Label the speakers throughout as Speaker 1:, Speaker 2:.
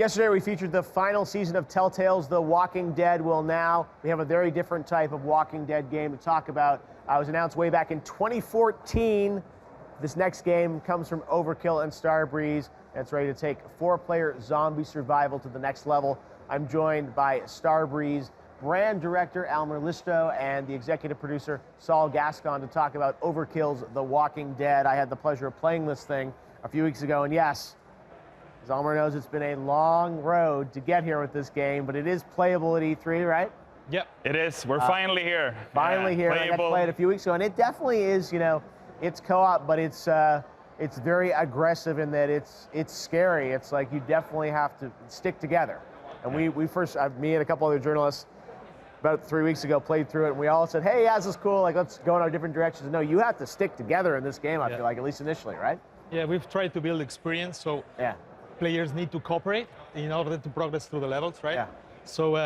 Speaker 1: Yesterday we featured the final season of Telltale's The Walking Dead. Well, now we have a very different type of Walking Dead game to talk about. It was announced way back in 2014. This next game comes from Overkill and Starbreeze, and it's ready to take 4-player zombie survival to the next level. I'm joined by Starbreeze brand director Almer Listo and the executive producer Saul Gascon to talk about Overkill's The Walking Dead. I had the pleasure of playing this thing a few weeks ago, and yes, as Almer knows, it's been a long road to get here with this game, but it is playable at E3, right?
Speaker 2: Yep, it is. We're finally here.
Speaker 1: Finally here. I got to play it a few weeks ago, and it definitely is, it's co-op, but it's very aggressive in that it's scary. It's like you definitely have to stick together. And we first, me and a couple other journalists, about 3 weeks ago, played through it, and we all said, hey, yeah, this is cool, like, let's go in our different directions. No, you have to stick together in this game, I feel like, at least initially, right?
Speaker 2: Yeah, we've tried to build experience, so players need to cooperate in order to progress through the levels, right? Yeah. So,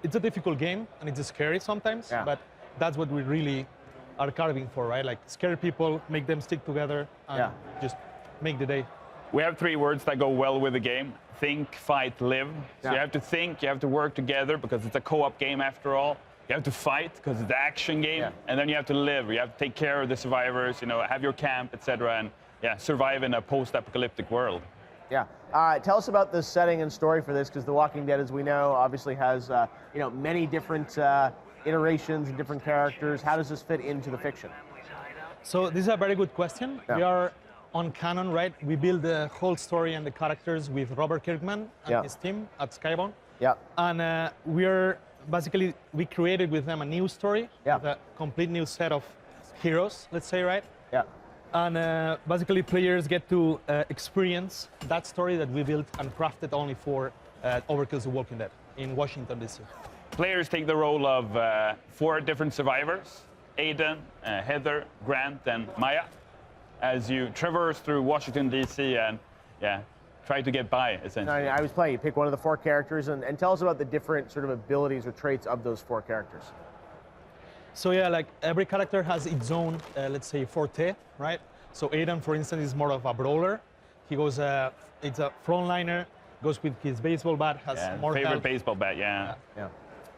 Speaker 2: it's a difficult game, and it's scary sometimes, but that's what we really are carving for, right? Like, scare people, make them stick together, and just make the day.
Speaker 3: We have 3 words that go well with the game: think, fight, live. So you have to think, you have to work together because it's a co-op game after all. You have to fight because it's an action game, and then you have to live. You have to take care of the survivors, have your camp, etc., and survive in a post-apocalyptic world.
Speaker 1: Yeah. Tell us about the setting and story for this, because The Walking Dead, as we know, obviously has many different iterations and different characters. How does this fit into the fiction?
Speaker 2: So this is a very good question. We are on canon, right? We build the whole story and the characters with Robert Kirkman and his team at Skybound. Yeah. And we created with them a new story, with a complete new set of heroes, let's say, right? Yeah. And basically players get to experience that story that we built and crafted only for Overkill's The Walking Dead in Washington, D.C.
Speaker 3: Players take the role of 4 different survivors: Aiden, Heather, Grant, and Maya, as you traverse through Washington, D.C. and try to get by, essentially.
Speaker 1: I was playing. You pick one of the 4 characters, and tell us about the different sort of abilities or traits of those 4 characters.
Speaker 2: So like every character has its own, let's say, forte, right? So Aiden, for instance, is more of a brawler. He goes, it's a frontliner, goes with his baseball bat, has more
Speaker 3: favorite
Speaker 2: health.
Speaker 3: Baseball bat,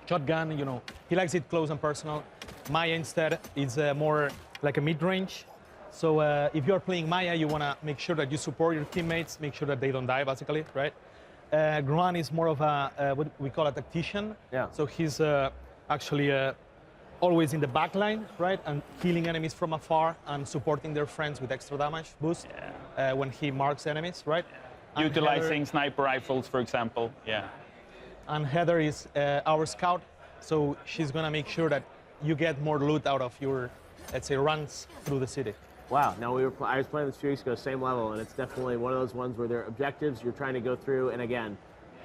Speaker 2: Shotgun, he likes it close and personal. Maya instead is more like a mid-range. So if you're playing Maya, you want to make sure that you support your teammates, make sure that they don't die, basically, right? Grant is more of a, what we call a tactician. Yeah. So he's actually always in the back line, right? And killing enemies from afar and supporting their friends with extra damage boost when he marks enemies, right?
Speaker 3: And utilizing sniper rifles, for example,
Speaker 2: And Heather is our scout, so she's gonna make sure that you get more loot out of your, let's say, runs through the city.
Speaker 1: Wow. Now, I was playing this a few weeks ago, same level, and it's definitely one of those ones where there are objectives you're trying to go through, and again,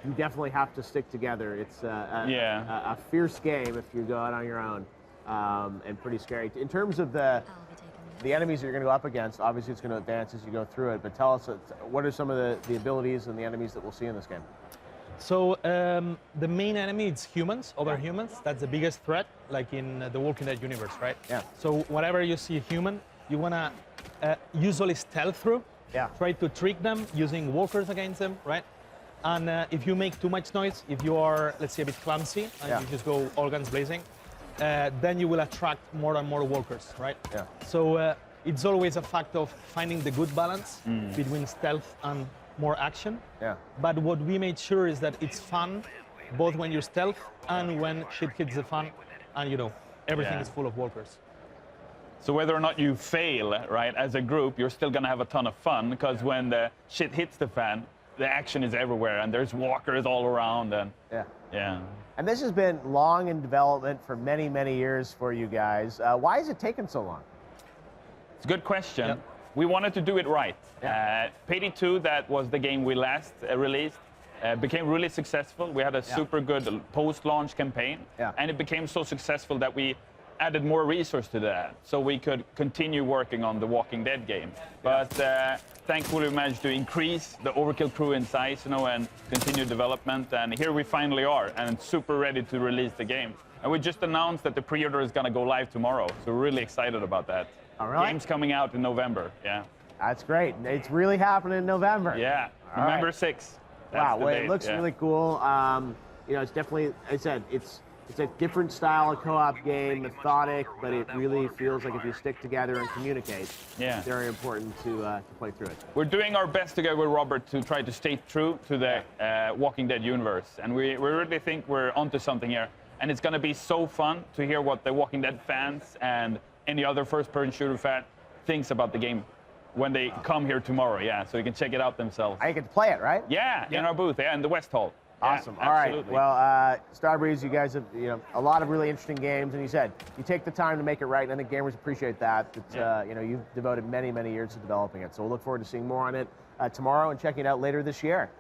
Speaker 1: you definitely have to stick together. It's a fierce game if you go out on your own, and pretty scary. In terms of the enemies that you're going to go up against, obviously it's going to advance as you go through it, but tell us, what are some of the abilities and the enemies that we'll see in this game?
Speaker 2: So the main enemy is humans, other humans. That's the biggest threat, like in the Walking Dead universe, right? Yeah. So whenever you see a human, you want to usually stealth through. Yeah. Try to trick them using walkers against them, right? And if you make too much noise, if you are, let's say, a bit clumsy, and you just go all guns blazing, then you will attract more and more walkers, right? Yeah. So it's always a fact of finding the good balance between stealth and more action. Yeah. But what we made sure is that it's fun, both when you're stealth and when shit hits the fan, and everything is full of walkers.
Speaker 3: So whether or not you fail, right, as a group, you're still gonna have a ton of fun, because when the shit hits the fan, the action is everywhere, and there's walkers all around, and
Speaker 1: And this has been long in development for many, many years for you guys. Why has it taken so long?
Speaker 3: It's a good question. Yep. We wanted to do it right. Payday 2, that was the game we last released, became really successful. We had a super good post-launch campaign, and it became so successful that we added more resource to that, so we could continue working on the Walking Dead game. But thankfully, we managed to increase the Overkill crew in size, and continue development. And here we finally are, and super ready to release the game. And we just announced that the pre-order is going to go live tomorrow, so we're really excited about that.
Speaker 1: All right.
Speaker 3: Game's coming out in November.
Speaker 1: That's great. It's really happening in November.
Speaker 3: November 6th.
Speaker 1: Wow,
Speaker 3: the
Speaker 1: well, it
Speaker 3: bait,
Speaker 1: looks
Speaker 3: yeah.
Speaker 1: really cool. You know, it's definitely, I said, it's a different style of co-op game, methodic, but it really feels like if you stick together and communicate,
Speaker 3: Yeah.
Speaker 1: it's very important to play through it.
Speaker 3: We're doing our best together with Robert to try to stay true to the Walking Dead universe, and we really think we're onto something here. And it's going to be so fun to hear what the Walking Dead fans and any other first-person shooter fan thinks about the game when they come here tomorrow. Yeah, so you can check it out themselves.
Speaker 1: I get to play it, right?
Speaker 3: Yeah, in our booth, in the West Hall.
Speaker 1: Awesome.
Speaker 3: Yeah,
Speaker 1: All right.
Speaker 3: absolutely.
Speaker 1: Well, Starbreeze, you guys have a lot of really interesting games, and you said you take the time to make it right, and I think gamers appreciate that. That you've devoted many years to developing it. So we'll look forward to seeing more on it tomorrow and checking it out later this year.